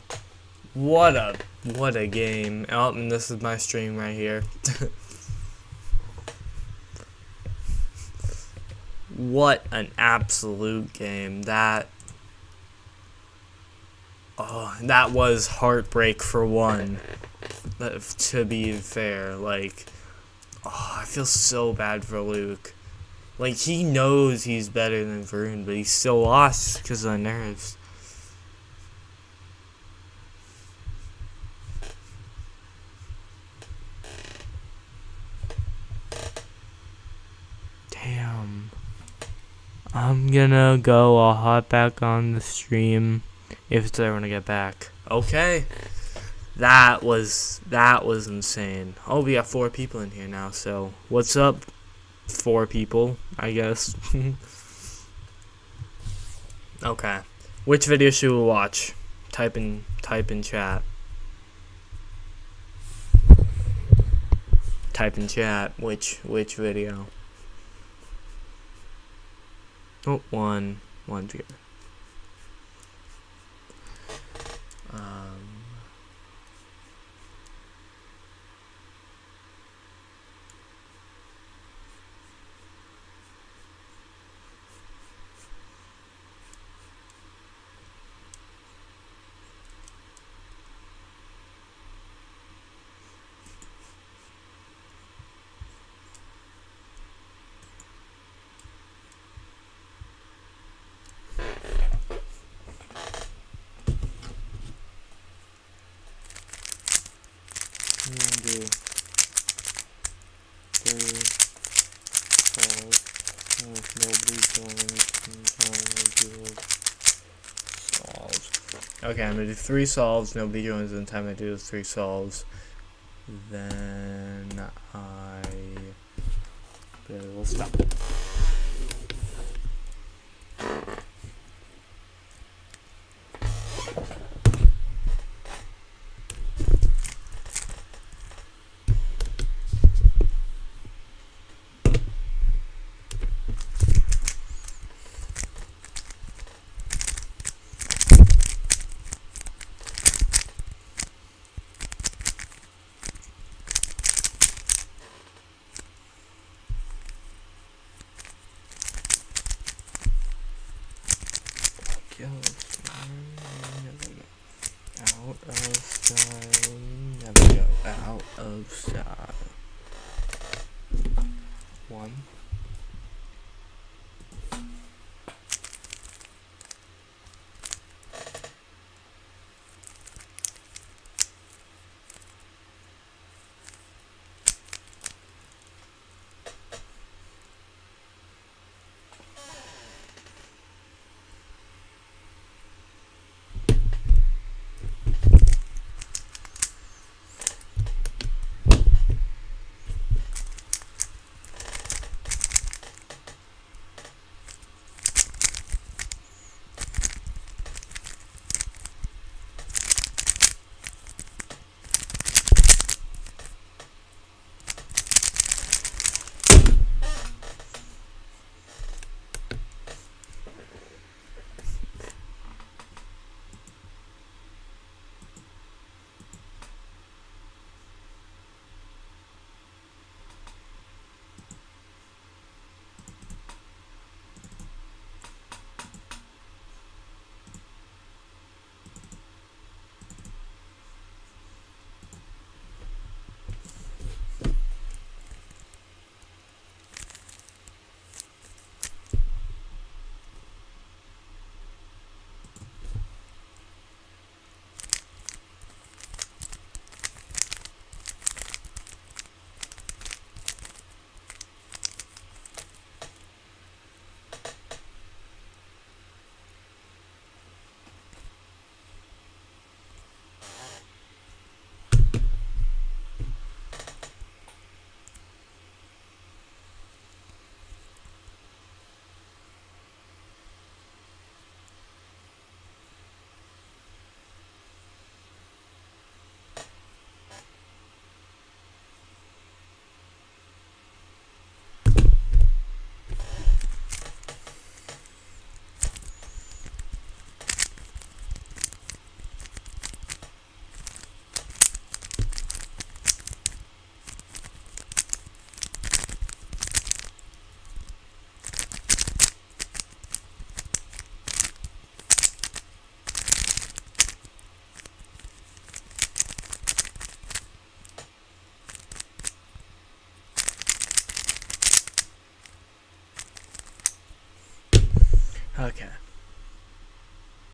What a game. Oh, and this is my stream right here. What an absolute game. That was heartbreak for one. To be fair, like, I feel so bad for Luke. Like, he knows he's better than Varun, but he still lost because of the nerves. Damn. I'm gonna go. I'll hop back on the stream if it's ever gonna get back. Okay. That was insane. Oh, we got 4 people in here now, so what's up, 4 people, I guess. Okay. Which video should we watch? Type in chat. Type in chat which video. Oh, one together. Okay, I'm gonna do 3 solves. Nobody joins in the time I do those 3 solves. Then I will stop. Out of style. 1. Okay.